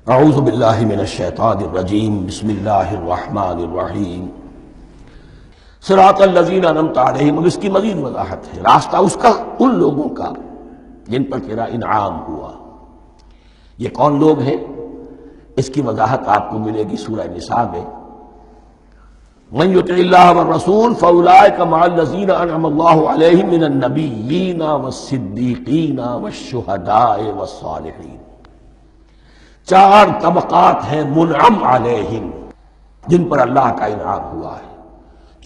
اعوذ باللہ من الشیطان الرجیم بسم اللہ الرحمن الرحیم صراط الذین انعمت علیہم. اب اس کی مزید وضاحت ہے. راستہ اس کا ان لوگوں کا جن پر تیرا انعام ہوا. یہ کون لوگ ہیں؟ اس کی وضاحت آپ کو ملے گی سورہ نساء میں. من یطع اللہ والرسول فاولئک مع الذین انعم اللہ علیہم من النبیین والصدیقین والشہداء والصالحین. چار طبقات ہیں منعم علیہم جن پر اللہ کا انعام ہوا ہے.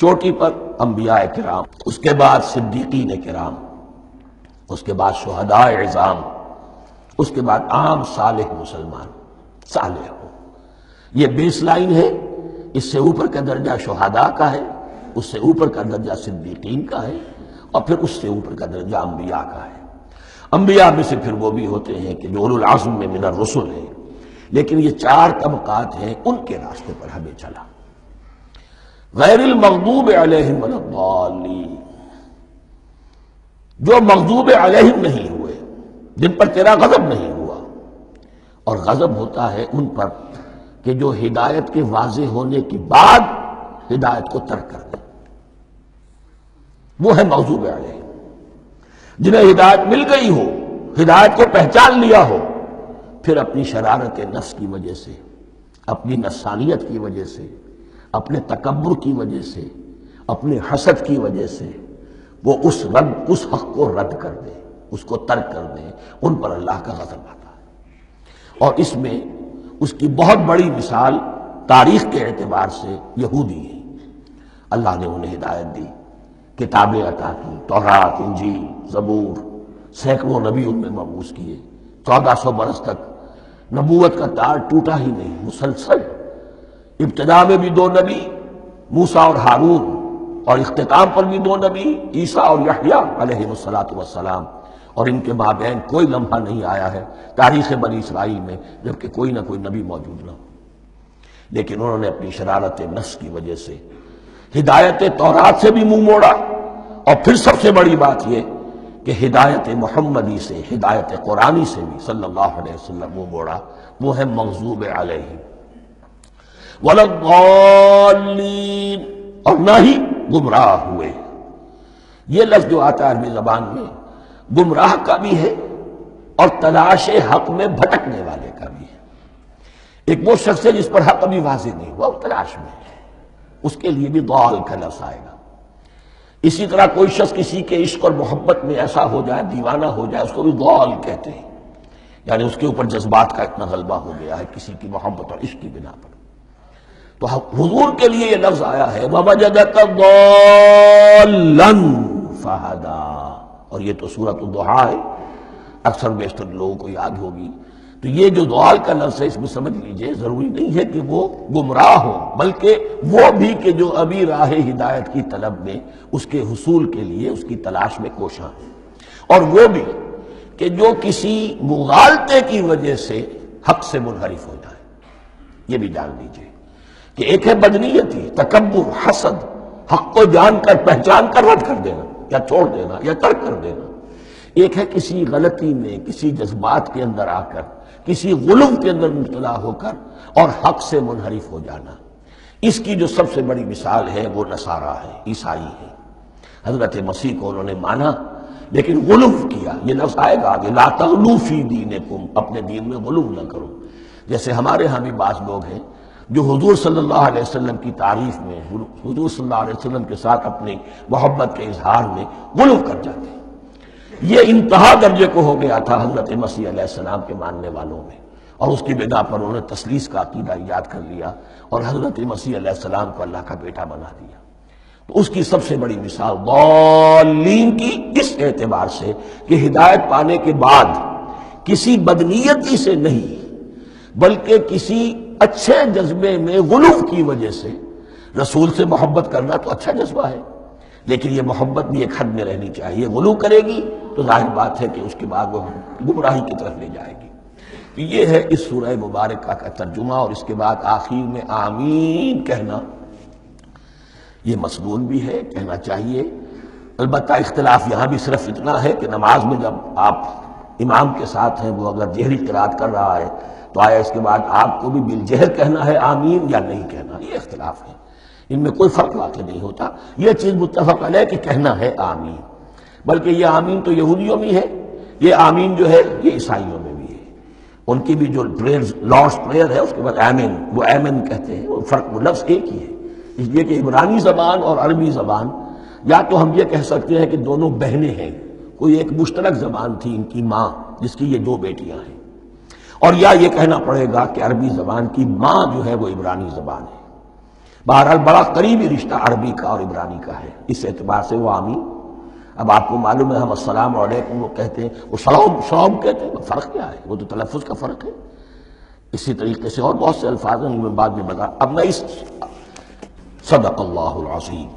چوٹی پر انبیاء کرام، اس کے بعد صدیقین کرام، اس کے بعد شہداء عظام، اس کے بعد عام صالح مسلمان صالح ہو. یہ بیس لائن ہے. اس سے اوپر کا درجہ شہداء کا ہے، اس سے اوپر کا درجہ صدیقین کا ہے، اور پھر اس سے اوپر کا درجہ انبیاء کا ہے. انبیاء میں سے پھر وہ بھی ہوتے ہیں کہ جو اولو العزم میں من الرسل ہیں. لیکن یہ چار طبقات ہیں، ان کے راستے پر ہمیں چلا. غیر المغضوب علیہم ولا الضالین، جو مغضوب علیہم نہیں ہوئے، جن پر تیرا غضب نہیں ہوا. اور غضب ہوتا ہے ان پر کہ جو ہدایت کے واضح ہونے کے بعد ہدایت کو ترک کر دیں، وہ ہے مغضوب علیہم. جنہیں ہدایت مل گئی ہو، ہدایت کو پہچان لیا ہو، پھر اپنی شرارت نفس کی وجہ سے، اپنی نفسانیت کی وجہ سے، اپنے تکبر کی وجہ سے، اپنے حسد کی وجہ سے وہ اس حق کو رد کر دیں، اس کو ترک کر دیں. ان پر اللہ کا غضب آتا ہے. اور اس میں اس کی بہت بڑی مثال تاریخ کے اعتبار سے یہودی ہیں. اللہ نے انہیں ہدایت دی، کتابیں عطا کی، تورات، انجیل، زبور، سینکڑوں نبی ان میں مبعوث کیے. 1400 برس تک نبوت کا تار ٹوٹا ہی نہیں، مسلسل. ابتدا میں بھی 2 نبی، موسیٰ اور ہارون، اور اختتام پر بھی 2 نبی، عیسیٰ اور یحییٰ علیہ السلام. اور ان کے مابین کوئی لمحہ نہیں آیا ہے تاریخ بنی اسرائیل میں جبکہ کوئی نہ کوئی نبی موجود نہ ہو. لیکن انہوں نے اپنی شرارت نفس کی وجہ سے ہدایت تورات سے بھی منہ موڑا، اور پھر سب سے بڑی بات یہ کہ ہدایت محمدی سے، ہدایت قرآنی سے بھی صلی اللہ علیہ وسلم منہ موڑا. وہ ہے مغضوب علیہم ولا الضالین، اور نہ ہی گمراہ ہوئے. یہ لفظ جو آتا ہے عربی زبان میں گمراہ کا بھی ہے اور تلاش حق میں بھٹکنے والے کا بھی ہے. ایک وہ شخص ہے جس پر حق ابھی واضح نہیں ہوا، وہ تلاش میں ہے، اس کے لیے بھی ضال کا لفظ آئے گا. اسی طرح کوئی شخص کسی کے عشق اور محبت میں ایسا ہو جائے، دیوانہ ہو جائے، اس کو بھی ضال کہتے ہیں. یعنی اس کے اوپر جذبات کا اتنا غلبہ ہو گیا ہے کسی کی محبت اور عشق کی بنا پر. تو حضور کے لیے یہ لفظ آیا ہے وَوَجَدَكَ ضَالًّا فَهَدَىٰ. اور یہ تو سورۃ الضحیٰ ہے، اکثر بیشتر لوگوں کو یاد ہوگی. تو یہ جو ضال کا لفظ ہے، اس میں سمجھ لیجئے ضروری نہیں ہے کہ وہ گمراہ ہو، بلکہ وہ بھی کہ جو ابھی راہ ہدایت کی طلب میں، اس کے حصول کے لیے اس کی تلاش میں کوشاں ہیں. اور وہ بھی کہ جو کسی مغالطے کی وجہ سے حق سے منحرف ہو جائے. یہ بھی جان لیجئے کہ ایک ہے بدنیتی، تکبر، حسد، حق کو جان کر پہچان کر رد کر دینا یا چھوڑ دینا یا ترک کر دینا. ایک ہے کسی غلطی میں، کسی جذبات کے اندر آ کر، کسی غلو کے اندر مبتلا ہو کر اور حق سے منحرف ہو جانا. اس کی جو سب سے بڑی مثال ہے وہ نصارہ ہے، عیسائی ہے. حضرت مسیح کو انہوں نے مانا لیکن غلو کیا. یہ لفظ آئے گا آگے، لا تغلو فی دینکم، اپنے دین میں غلو نہ کرو. جیسے ہمارے ہاں بھی بعض لوگ ہیں جو حضور صلی اللہ علیہ وسلم کی تعریف میں، حضور صلی اللہ علیہ وسلم کے ساتھ اپنی محبت کے اظہار میں غلو کر جاتے ہیں. یہ انتہا درجے کو ہو گیا تھا حضرت مسیح علیہ السلام کے ماننے والوں میں، اور اس کی بنا پر انہوں نے تثلیث کا عقیدہ ایجاد کر لیا اور حضرت مسیح علیہ السلام کو اللہ کا بیٹا بنا دیا. تو اس کی سب سے بڑی مثال ضالین کی اس اعتبار سے کہ ہدایت پانے کے بعد کسی بدنیتی سے نہیں بلکہ کسی اچھے جذبے میں غلو کی وجہ سے. رسول سے محبت کرنا تو اچھا جذبہ ہے، لیکن یہ محبت بھی ایک حد میں رہنی چاہیے. غلو کرے گی تو ظاہر بات ہے کہ اس کے بعد وہ گمراہی کی طرف لے جائے گی. تو یہ ہے اس سورہ مبارکہ کا ترجمہ. اور اس کے بعد آخر میں آمین کہنا یہ مسنون بھی ہے، کہنا چاہیے. البتہ اختلاف یہاں بھی صرف اتنا ہے کہ نماز میں جب آپ امام کے ساتھ ہیں، وہ اگر جہری قرات کر رہا ہے تو آیا اس کے بعد آپ کو بھی بالجہر کہنا ہے آمین یا نہیں کہنا؟ یہ اختلاف ہے، ان میں کوئی فرق واقع نہیں ہوتا۔ یہ چیز متفق علیہ کہ کہنا ہے آمین، بلکہ یہ آمین تو یہودیوں میں ہے، یہ آمین جو ہے یہ عیسائیوں میں بھی ہے۔ ان کی بھی جو لارڈس پریئر ہے اس کے بعد آمین، وہ آمین کہتے ہیں، وہ فرق وہ لفظ ایک ہی ہے، اس لیے کہ عبرانی زبان اور عربی زبان یا تو ہم یہ کہہ سکتے ہیں کہ دونوں بہنیں ہیں، کوئی ایک مشترک زبان تھی ان کی ماں جس کی یہ دو بیٹیاں ہیں، اور یا یہ کہنا پڑے گا کہ عربی زبان کی ماں جو ہے وہ عبرانی زبان ہے۔ بہرحال بڑا قریبی رشتہ عربی کا اور عبرانی کا ہے، اس اعتبار سے وہ آمین۔ اب آپ کو معلوم ہے ہم السلام علیکم وہ کہتے ہیں، وہ سلام کہتے ہیں، فرق کیا ہے؟ وہ تو تلفظ کا فرق ہے۔ اسی طریقے سے اور بہت سے الفاظ ہیں، میں بعد میں بتا۔ اب میں اس صدق اللہ العظیم۔